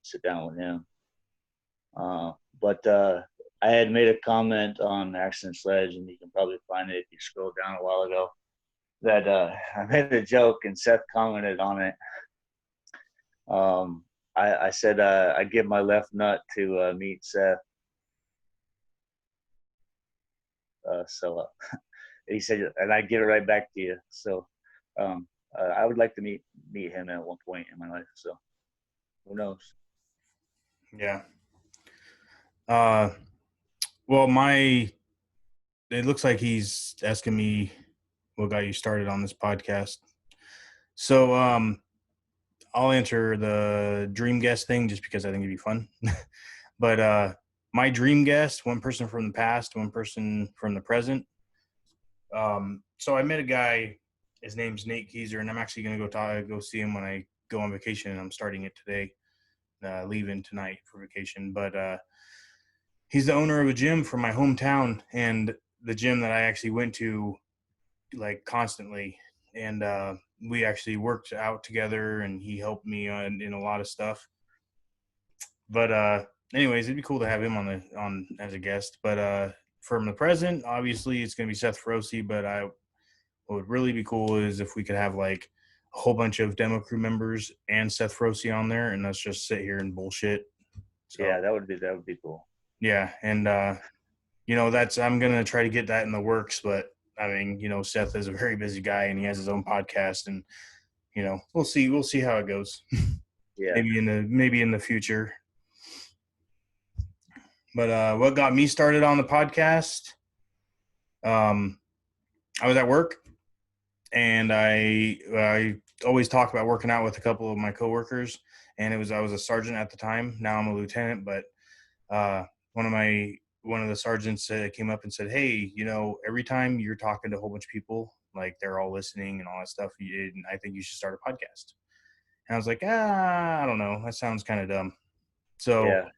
sit down with him. But I had made a comment on Action Sledge, and you can probably find it if you scroll down a while ago, that I made a joke and Seth commented on it. I said I give my left nut to meet Seth. So he said, and I give it right back to you. So I would like to meet him at one point in my life. So who knows? Yeah. Well, it looks like he's asking me what got you started on this podcast. So I'll answer the dream guest thing just because I think it'd be fun. But my dream guest, one person from the past, one person from the present. So I met a guy, his name's Nate Keyser, and I'm actually going to go see him when I go on vacation, and I'm starting it today, leaving tonight for vacation. But he's the owner of a gym from my hometown, and the gym that I actually went to like constantly. And we actually worked out together, and he helped me in a lot of stuff. But anyways, it'd be cool to have him on as a guest. But from the present, obviously it's going to be Seth Ferrosi. But what would really be cool is if we could have like a whole bunch of Demo Crew members and Seth Ferrosi on there, and let's just sit here and bullshit. So, yeah, that would be cool. Yeah, and I'm gonna try to get that in the works. But I mean, Seth is a very busy guy, and he has his own podcast, and we'll see how it goes. Yeah, maybe in the future. But what got me started on the podcast? I was at work, and I always talk about working out with a couple of my coworkers, and I was a sergeant at the time. Now I'm a lieutenant, but one of the sergeants came up and said, "Hey, every time you're talking to a whole bunch of people, like they're all listening and all that stuff, I think you should start a podcast." And I was like, I don't know, that sounds kind of dumb. So yeah.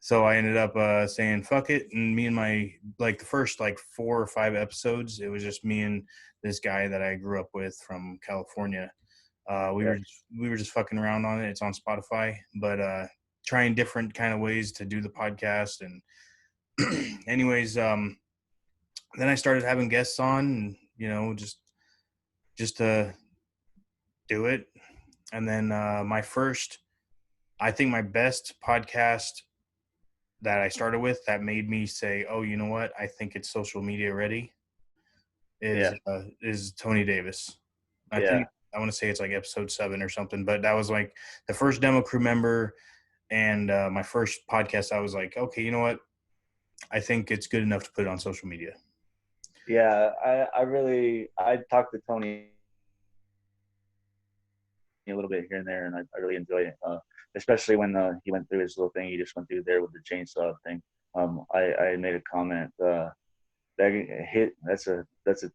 So I ended up saying fuck it, and me and the first 4 or 5 episodes, it was just me and this guy that I grew up with from California. We were just fucking around on it. It's on Spotify, but trying different kind of ways to do the podcast. And anyways, then I started having guests on, and, just to do it. And then I think my best podcast that I started with that made me say, oh, you know what? I think it's social media ready is Tony Davis. I think I want to say it's like episode 7 or something, but that was like the first demo crew member and my first podcast. I was like, okay, you know what? I think it's good enough to put it on social media. Yeah, I talked to Tony a little bit here and there, and I really enjoy it, especially when he went through his little thing he just went through there with the chainsaw thing. I made a comment that hit. That's a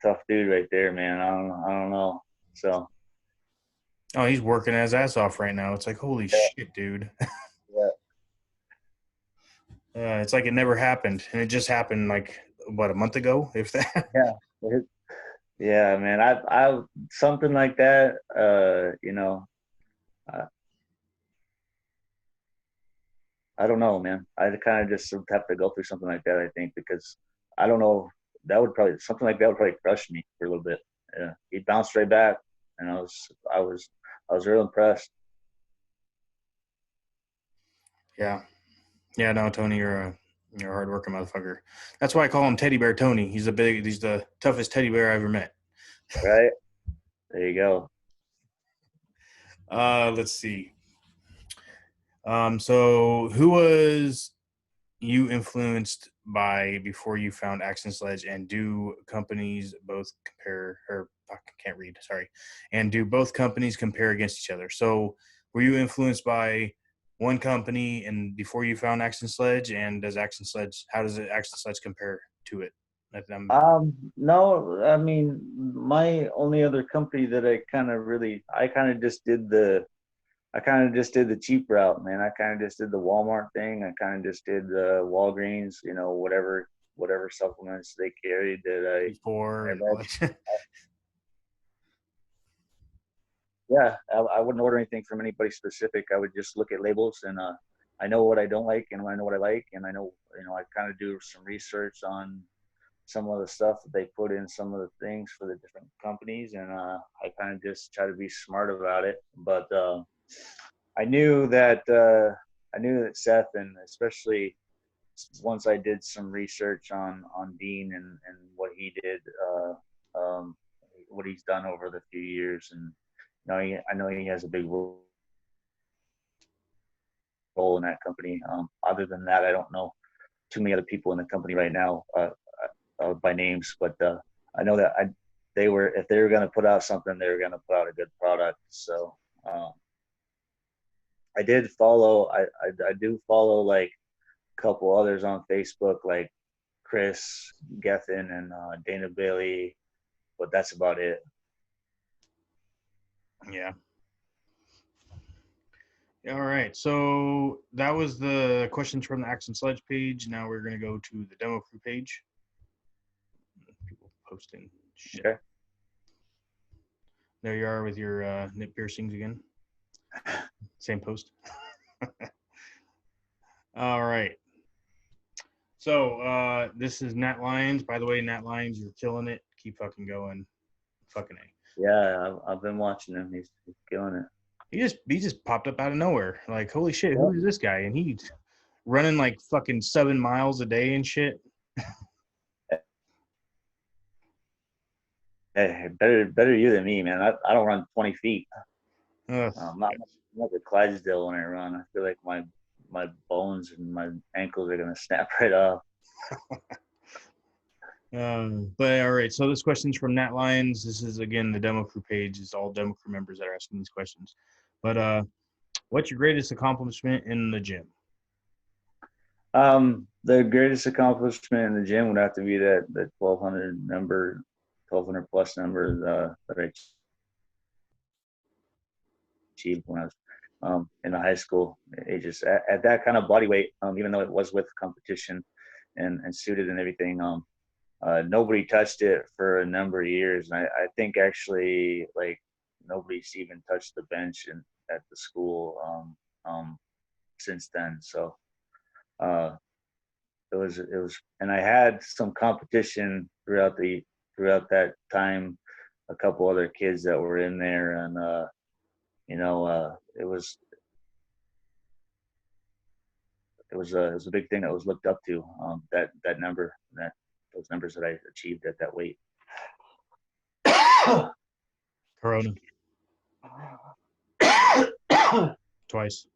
tough dude right there, man. I don't know. So. Oh, he's working his ass off right now. It's like, holy shit, dude. It's like it never happened, and it just happened like what, a month ago, if that. Yeah, man. I something like that. I don't know, man. I kind of just have to go through something like that. I think because I don't know. Something like that would probably crush me for a little bit. Yeah, he bounced right back, and I was real impressed. Yeah. No, Tony, you're a hardworking motherfucker. That's why I call him Teddy Bear Tony. He's the toughest teddy bear I ever met. Right there, you go. Let's see. So who was you influenced by before you found Action Sledge, and do companies both compare, or I can't read, sorry, and do both companies compare against each other? So were you influenced by one company and before you found Action Sledge, and how does Action Sledge compare to it? No, I mean, my only other company that I kind of just did the cheap route, man. I kind of just did the Walmart thing. I kind of just did the Walgreens, whatever supplements they carried that yeah, I wouldn't order anything from anybody specific. I would just look at labels, and I know what I don't like and I know what I like, and I know, I kind of do some research on some of the stuff that they put in some of the things for the different companies, and I kind of just try to be smart about it. But I knew that Seth, and especially once I did some research on Dean and what he did, what he's done over the few years, and I know he has a big role in that company. Other than that, I don't know too many other people in the company right now by names, but I know that if they were going to put out something, they were going to put out a good product. So I do follow like a couple others on Facebook, like Chris Gethin and Dana Bailey, but that's about it. Yeah. All right. So that was the questions from the Action Sledge page. Now we're going to go to the Demo Crew page. People posting shit. Okay. There you are with your nip piercings again. Same post. All right. So this is Nat Lyons. By the way, Nat Lyons, you're killing it. Keep fucking going. Fucking A. Yeah, I've been watching him. He's killing it. He just popped up out of nowhere. Like, holy shit, who is this guy? And he's running like fucking 7 miles a day and shit. Hey, better you than me, man. I don't run 20 feet. I'm not like a Clydesdale when I run. I feel like my bones and my ankles are gonna snap right off. But all right, so this question's from Nat Lyons. This is again the Demo Crew page. It's all Demo Crew members that are asking these questions. But what's your greatest accomplishment in the gym? The greatest accomplishment in the gym would have to be that 1,200 plus number that I achieved when I was in the high school ages. At that kind of body weight, even though it was with competition and suited and everything, nobody touched it for a number of years. And I think actually like nobody's even touched the bench at the school since then. So and I had some competition throughout that time, a couple other kids that were in there, and it was a big thing that was looked up to, those numbers that I achieved at that weight. Corona. Twice.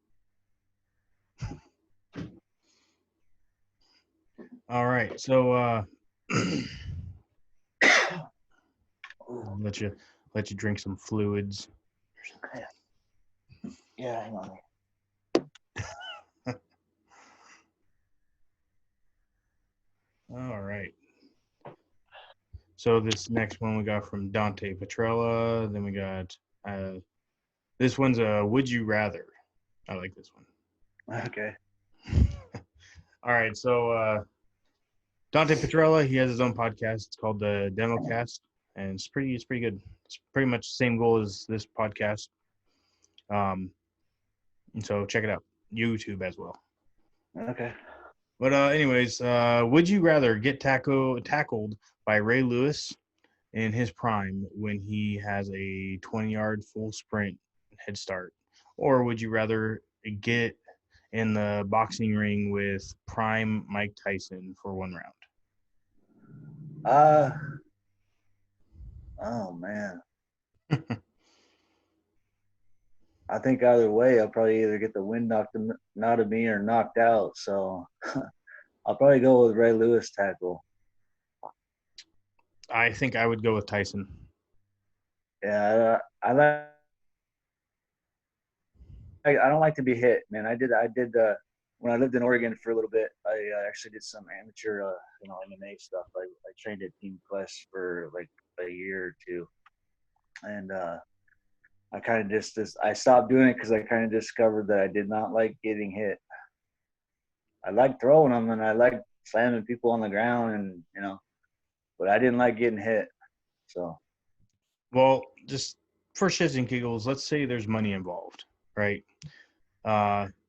All right, so let you drink some fluids. Yeah, hang on. All right. So this next one we got from Dante Petrella. Then we got this one's a would you rather. I like this one. Okay. All right, so Dante Petrella, he has his own podcast. It's called the Demo Cast, and it's pretty good. It's pretty much the same goal as this podcast. And so check it out. YouTube as well. Okay. But anyways, would you rather get tackled by Ray Lewis in his prime when he has a 20-yard full sprint head start, or would you rather get in the boxing ring with prime Mike Tyson for one round? Oh man. I think either way, I'll probably either get the wind knocked out of me or knocked out. So I'll probably go with Ray Lewis tackle. I think I would go with Tyson. Yeah, I don't like to be hit, man. I did when I lived in Oregon for a little bit. I actually did some amateur, MMA stuff. I trained at Team Quest for like a year or two, and I kind of I stopped doing it because I kind of discovered that I did not like getting hit. I like throwing them and I like slamming people on the ground, and but I didn't like getting hit. So, well, just for shits and giggles, let's say there's money involved, right?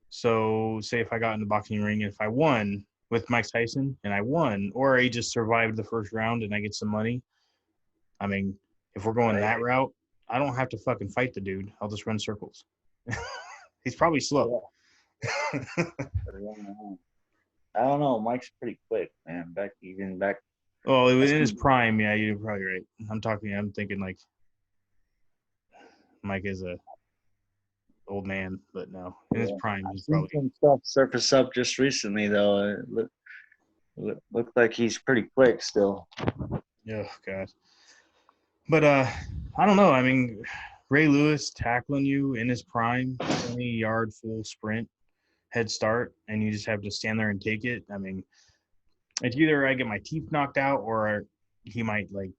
So say if I got in the boxing ring and if I won with Mike Tyson and I won, or I just survived the first round and I get some money. I mean, if we're going that route, I don't have to fucking fight the dude. I'll just run circles. He's probably slow. Yeah. I don't know. Mike's pretty quick, man. Back. Oh, in his prime, yeah, you're probably right. I'm thinking like Mike is a old man, but no, in his prime, he's probably. Some stuff surface up just recently, though. It looked like he's pretty quick still. Oh God. But I don't know. I mean, Ray Lewis tackling you in his prime, 20-yard full sprint head start, and you just have to stand there and take it. I mean, it's either I get my teeth knocked out or he might like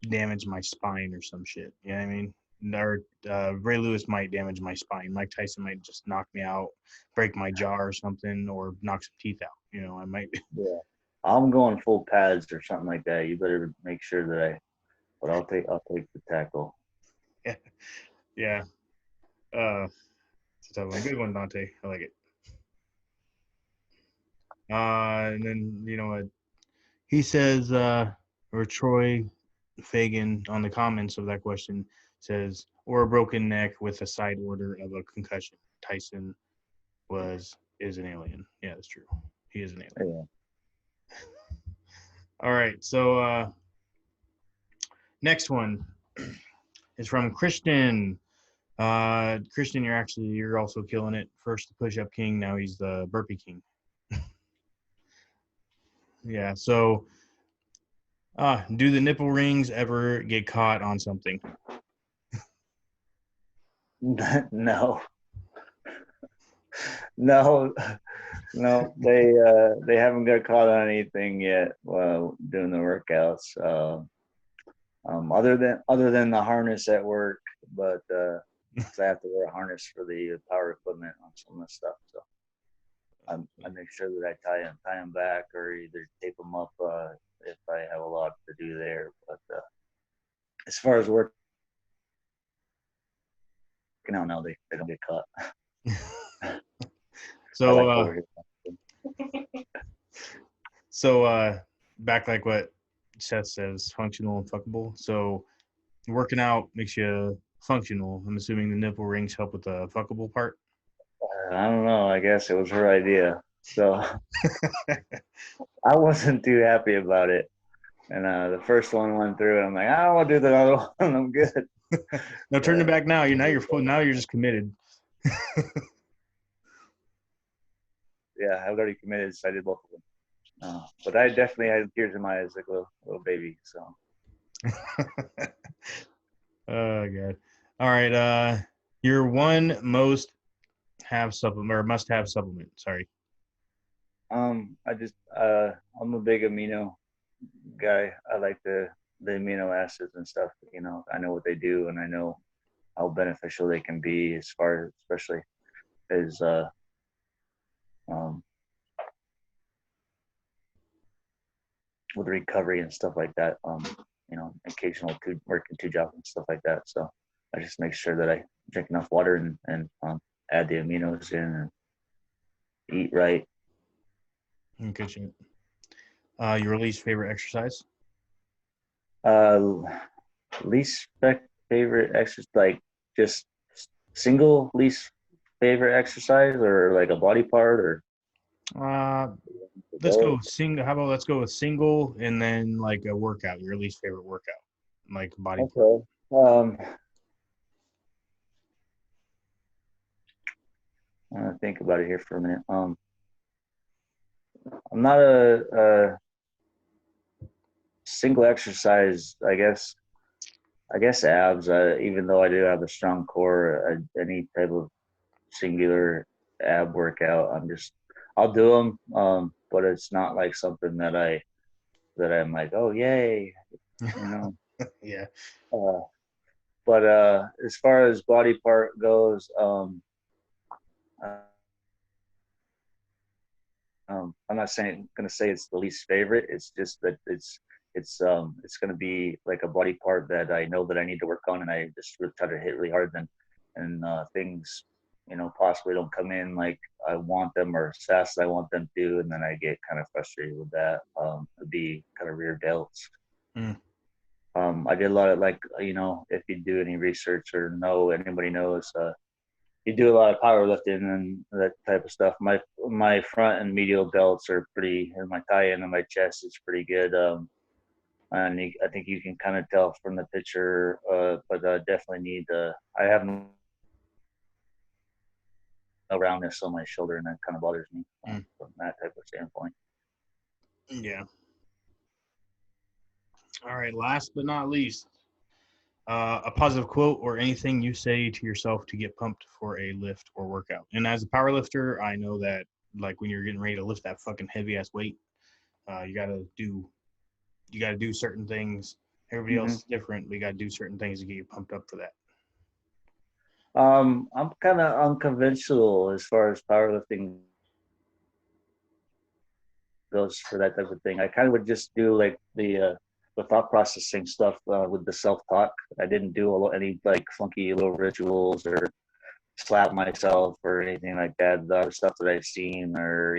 damage my spine or some shit. You know what I mean? Or Ray Lewis might damage my spine. Mike Tyson might just knock me out, break my jaw or something, or knock some teeth out. I might. Yeah, I'm going full pads or something like that. You better make sure that but I'll take the tackle. Yeah. It's a tough one. Good one, Dante. I like it. And then what he says, or Troy Fagan on the comments of that question says, or a broken neck with a side order of a concussion. Tyson is an alien. Yeah, that's true. He is an alien. Yeah. All right, so next one is from Christian. Christian, you're also killing it. First the push-up king, now he's the burpee king. Yeah, so do the nipple rings ever get caught on something? No. No, they haven't got caught on anything yet while doing the workouts. Other than the harness at work, but I have to wear a harness for the power equipment on some of the stuff. So I make sure that I tie them back or either tape them up if I have a lot to do there. But as far as working out now, they don't get caught. So So back like what Seth says, functional and fuckable. So working out makes you functional. I'm assuming the nipple rings help with the fuckable part. I don't know. I guess it was her idea. So I wasn't too happy about it. And the first one went through, and I'm like, I don't want to do the other one. I'm good. No, turn it back now. You're just committed. Yeah, I was already committed, so I did both of them. But I definitely had tears in my eyes like a little baby. So. Oh god. All right. Your one must have supplement. Sorry. I'm a big amino guy. I like the amino acids and stuff. I know what they do, and I know how beneficial they can be as far as, especially as um, with recovery and stuff like that. Occasional working 2 jobs and stuff like that. So I just make sure that I drink enough water and add the aminos in and eat right. Good shit. Your least favorite exercise? Least favorite exercise, like just single least favorite exercise, or like a body part, or Let's go with single. How about let's go with single and then like a workout. Your least favorite workout, like body part. Okay. I'm gonna think about it here for a minute. I'm not a single exercise. I guess abs. Even though I do have a strong core, any type of singular ab workout, I'll do them. But it's not like something that I'm like, oh yay, Yeah. But as far as body part goes, I'm not gonna say it's the least favorite. It's just that it's gonna be like a body part that I know that I need to work on, and I just try to hit really hard. And things, possibly don't come in like I want them or as fast as I want them to, and then I get kind of frustrated with that. It'd be kind of rear delts. I did a lot of if you do any research or anybody knows, you do a lot of powerlifting and that type of stuff. My front and medial delts are pretty, and my thigh end and my chest is pretty good. And I think you can kind of tell from the picture, but I definitely need I have no roundness on my shoulder, and that kind of bothers me from that type of standpoint. Yeah. All right. Last but not least, a positive quote or anything you say to yourself to get pumped for a lift or workout. And as a power lifter, I know that like when you're getting ready to lift that fucking heavy ass weight, you gotta do certain things. Everybody else is different. We gotta do certain things to get you pumped up for that. I'm kind of unconventional as far as powerlifting goes for that type of thing. I kind of would just do like the thought processing stuff with the self-talk. I didn't do any like funky little rituals or slap myself or anything like that. The other stuff that I've seen, or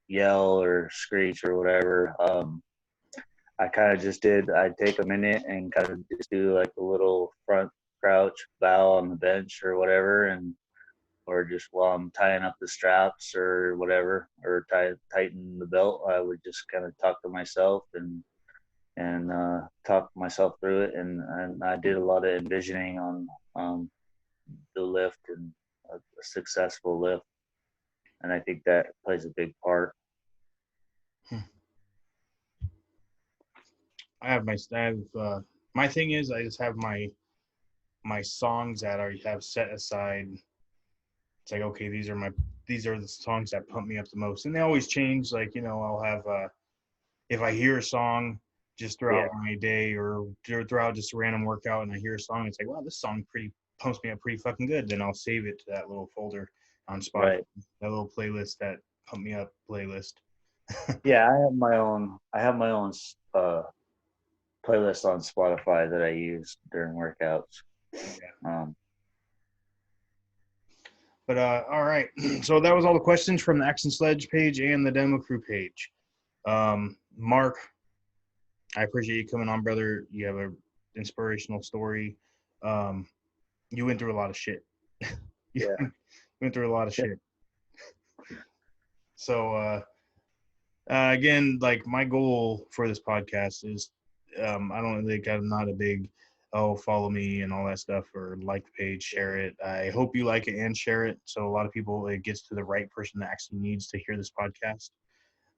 yell or screech or whatever. I kind of just I'd take a minute and kind of just do like a little front crouch bow on the bench or whatever, or just while I'm tying up the straps or whatever, or tighten the belt, I would just kind of talk to myself and talk myself through it. And I did a lot of envisioning on the lift and a successful lift. And I think that plays a big part. My thing is I just have my songs that I have set aside. It's like, okay, these are the songs that pump me up the most, and they always change. Like, I'll have if I hear a song just throughout my day or throughout just a random workout, and I hear a song, it's like, wow, this song pumps me up pretty fucking good. Then I'll save it to that little folder on Spotify, right. That little playlist, that pump me up playlist. Yeah, I have my own playlist on Spotify that I use during workouts. Yeah. But all right, so that was all the questions from the Action Sledge page and the Demo Crew page. Mark, I appreciate you coming on, brother. You have an inspirational story. You went through a lot of shit. Yeah. Went through a lot of shit. So, again, like my goal for this podcast is, I don't think I'm not a big, follow me and all that stuff, or like the page, share it. I hope you like it and share it. So a lot of people, it gets to the right person that actually needs to hear this podcast.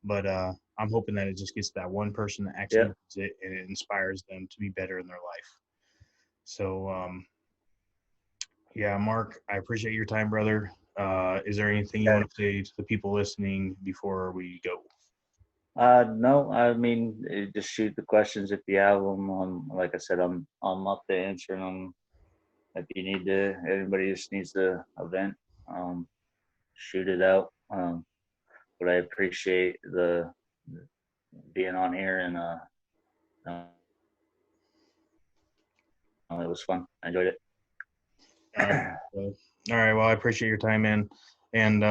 But I'm hoping that it just gets to that one person that actually needs it, and it inspires them to be better in their life. So, yeah, Mark, I appreciate your time, brother. Is there anything you want to say to the people listening before we go? No, I mean, just shoot the questions if you have them. Like I said, I'm up to answering them. If you need to, anybody just needs to vent, shoot it out. But I appreciate the being on here, and it was fun. I enjoyed it. All right. Well, I appreciate your time, man, and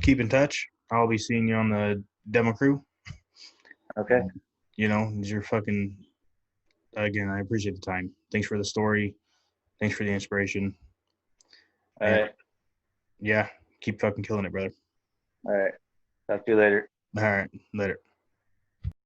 keep in touch. I'll be seeing you on the demo crew. Okay. You know, you're fucking. Again, I appreciate the time. Thanks for the story. Thanks for the inspiration. All right. Yeah, keep fucking killing it, brother. All right. Talk to you later. All right, later.